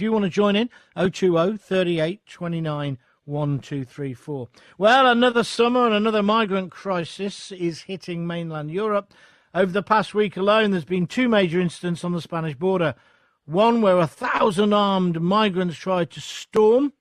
If you want to join in, 020 38 29 1234. Well, another summer and another migrant crisis is hitting mainland Europe. Over the past week alone, there's been two major incidents on the Spanish border. One where 1,000 armed migrants tried to storm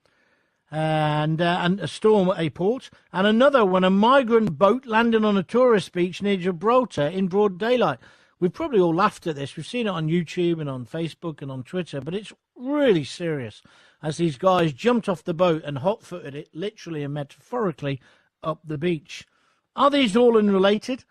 and storm a port, and another when a migrant boat landed on a tourist beach near Gibraltar in broad daylight. We've probably all laughed at this. We've seen it on YouTube and on Facebook and on Twitter, but it's really serious as these guys jumped off the boat and hot-footed it, literally and metaphorically, up the beach. Are these all unrelated,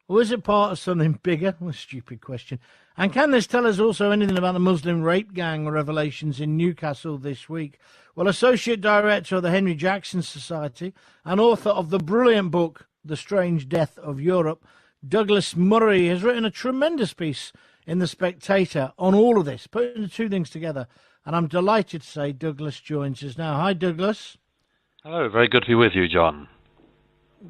or is it part of something bigger? Well, stupid question. And can this tell us also anything about the Muslim rape gang revelations in Newcastle this week? Well, Associate Director of the Henry Jackson Society and author of the brilliant book, The Strange Death of Europe, Douglas Murray, has written a tremendous piece in The Spectator on all of this, putting the two things together. And I'm delighted to say Douglas joins us now. Hi, Douglas. Hello, very good to be with you, John.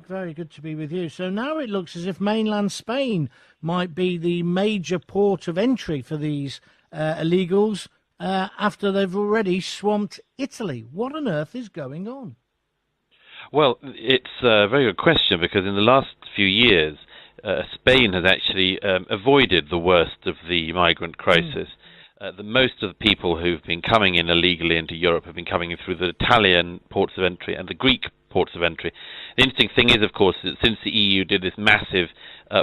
Very good to be with you. So now it looks as if mainland Spain might be the major port of entry for these illegals after they've already swamped Italy. What on earth is going on? Well, it's a very good question, because in the last few years, Spain has actually avoided the worst of the migrant crisis. The most of the people who've been coming in illegally into Europe have been coming in through the Italian ports of entry and the Greek ports of entry. The interesting thing is, of course, that since the EU did this massive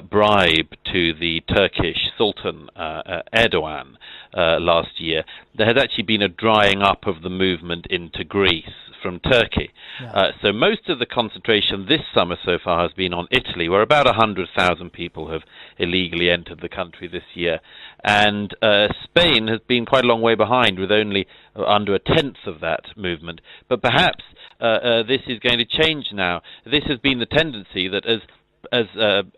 bribe to the Turkish Sultan Erdogan last year, there has actually been a drying up of the movement into Greece from Turkey. Yeah. So most of the concentration this summer so far has been on Italy, where about 100,000 people have illegally entered the country this year. And Spain has been quite a long way behind, with only under a tenth of that movement. But perhaps this is going to change now. This has been the tendency that as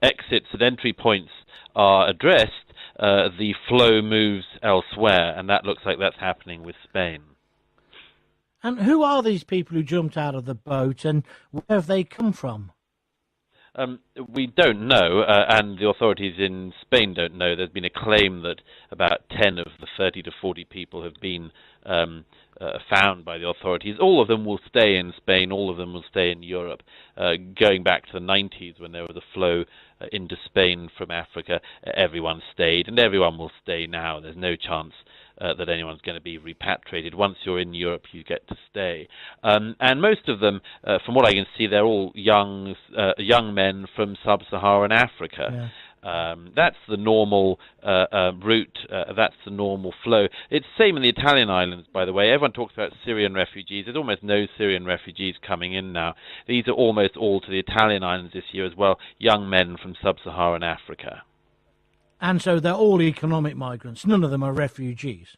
exits and entry points are addressed, the flow moves elsewhere, and that looks like that's happening with Spain. And who are these people who jumped out of the boat, and where have they come from? We don't know, and the authorities in Spain don't know. There's been a claim that about 10 of the 30 to 40 people have been found by the authorities. All of them will stay in Spain, all of them will stay in Europe. Going back to the 90s, when there was a flow into Spain from Africa, everyone stayed, and everyone will stay now. There's no chance that anyone's going to be repatriated. Once you're in Europe, you get to stay. And most of them, from what I can see, they're all young men from sub-Saharan Africa. Yeah. That's the normal route, that's the normal flow. It's the same in the Italian islands, by the way. Everyone talks about Syrian refugees. There's almost no Syrian refugees coming in now. These are almost all to the Italian islands this year as well, young men from sub-Saharan Africa. And so they're all economic migrants. None of them are refugees.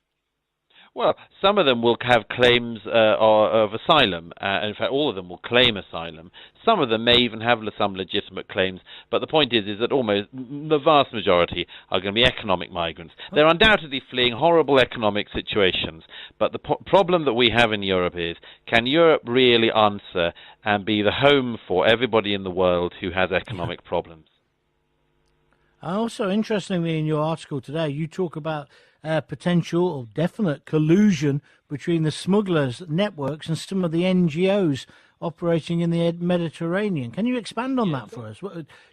Well, some of them will have claims of asylum. In fact, all of them will claim asylum. Some of them may even have some legitimate claims. But the point is that almost the vast majority are going to be economic migrants. They're undoubtedly fleeing horrible economic situations. But the problem that we have in Europe is, can Europe really answer and be the home for everybody in the world who has economic problems? Also, interestingly, in your article today, you talk about potential or definite collusion between the smugglers' networks and some of the NGOs operating in the Mediterranean. Can you expand on that for us?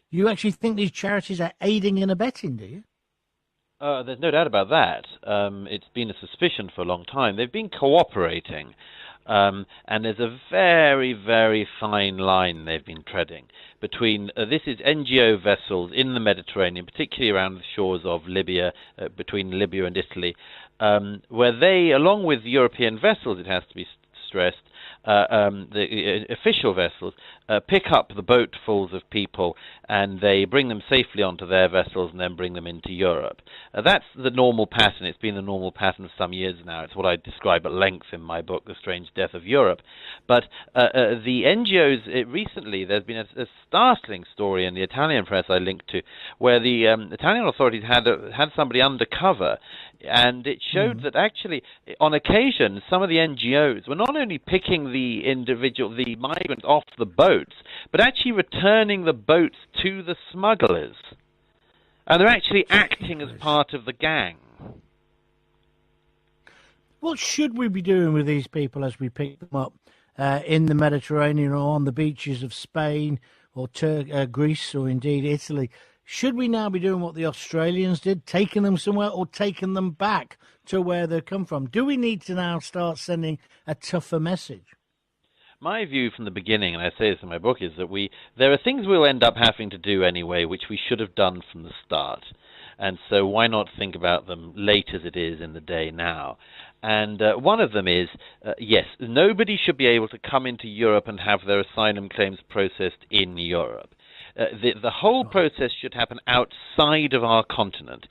You actually think these charities are aiding and abetting, do you? There's no doubt about that. It's been a suspicion for a long time. They've been cooperating. And there's a very, very fine line they've been treading between, this is NGO vessels in the Mediterranean, particularly around the shores of Libya, between Libya and Italy, where they, along with European vessels, it has to be stressed, the official vessels, pick up the boatfuls of people and they bring them safely onto their vessels and then bring them into Europe. That's the normal pattern. It's been the normal pattern for some years now. It's what I describe at length in my book, The Strange Death of Europe. But the NGOs, recently there's been a startling story in the Italian press I linked to, where the Italian authorities had somebody undercover, and it showed that actually, on occasion, some of the NGOs were not only picking the migrants off the boats, but actually returning the boats to the smugglers. And they're actually acting as part of the gang. What should we be doing with these people as we pick them up in the Mediterranean or on the beaches of Spain or Greece or indeed Italy? Should we now be doing what the Australians did, taking them somewhere or taking them back to where they come from? Do we need to now start sending a tougher message? My view from the beginning, and I say this in my book, is that there are things we'll end up having to do anyway, which we should have done from the start. And so why not think about them late as it is in the day now? And one of them is, yes, nobody should be able to come into Europe and have their asylum claims processed in Europe. The whole process should happen outside of our continent.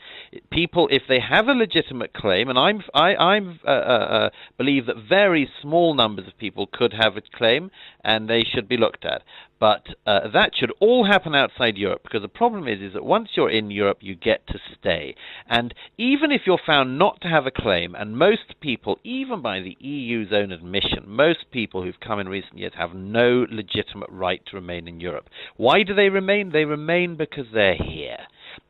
People, if they have a legitimate claim, and I believe that very small numbers of people could have a claim, and they should be looked at. But that should all happen outside Europe, because the problem is that once you're in Europe, you get to stay. And even if you're found not to have a claim, and most people, even by the EU's own admission, most people who've come in recent years have no legitimate right to remain in Europe. Why do they remain? They remain because they're here.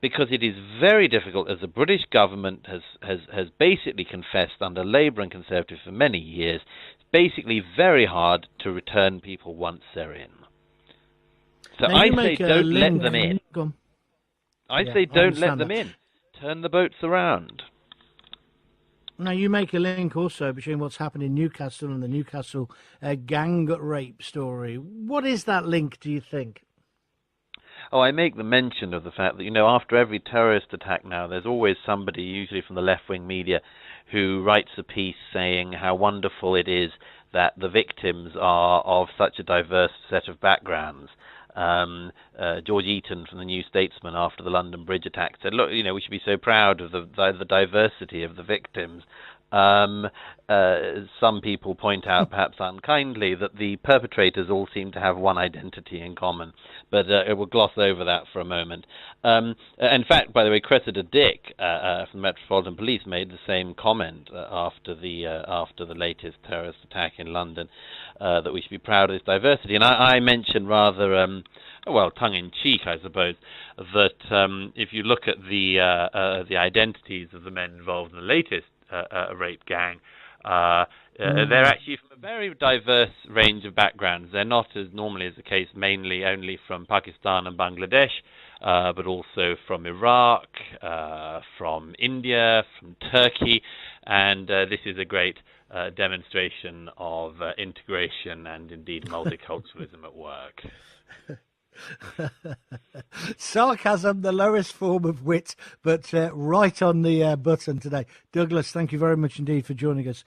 Because it is very difficult, as the British government has basically confessed under Labour and Conservative for many years, it's basically very hard to return people once they're in. So I say don't let them in. I say don't let them in. Turn the boats around. Now, you make a link also between what's happened in Newcastle and the Newcastle gang rape story. What is that link, do you think? Oh, I make the mention of the fact that, after every terrorist attack now, there's always somebody, usually from the left-wing media, who writes a piece saying how wonderful it is that the victims are of such a diverse set of backgrounds. George Eaton from the New Statesman after the London Bridge attack said, look, we should be so proud of the diversity of the victims. Some people point out, perhaps unkindly, that the perpetrators all seem to have one identity in common, but it will gloss over that for a moment. In fact, by the way, Cressida Dick from the Metropolitan Police made the same comment after the latest terrorist attack in London, that we should be proud of this diversity. And I mentioned rather, tongue-in-cheek, I suppose, that if you look at the identities of the men involved in the latest rape gang, they're actually from a very diverse range of backgrounds. They're not, as normally is the case, mainly only from Pakistan and Bangladesh, but also from Iraq, from India, from Turkey, and this is a great demonstration of integration and indeed multiculturalism at work. Sarcasm, the lowest form of wit, but right on the button today. Douglas, thank you very much indeed for joining us.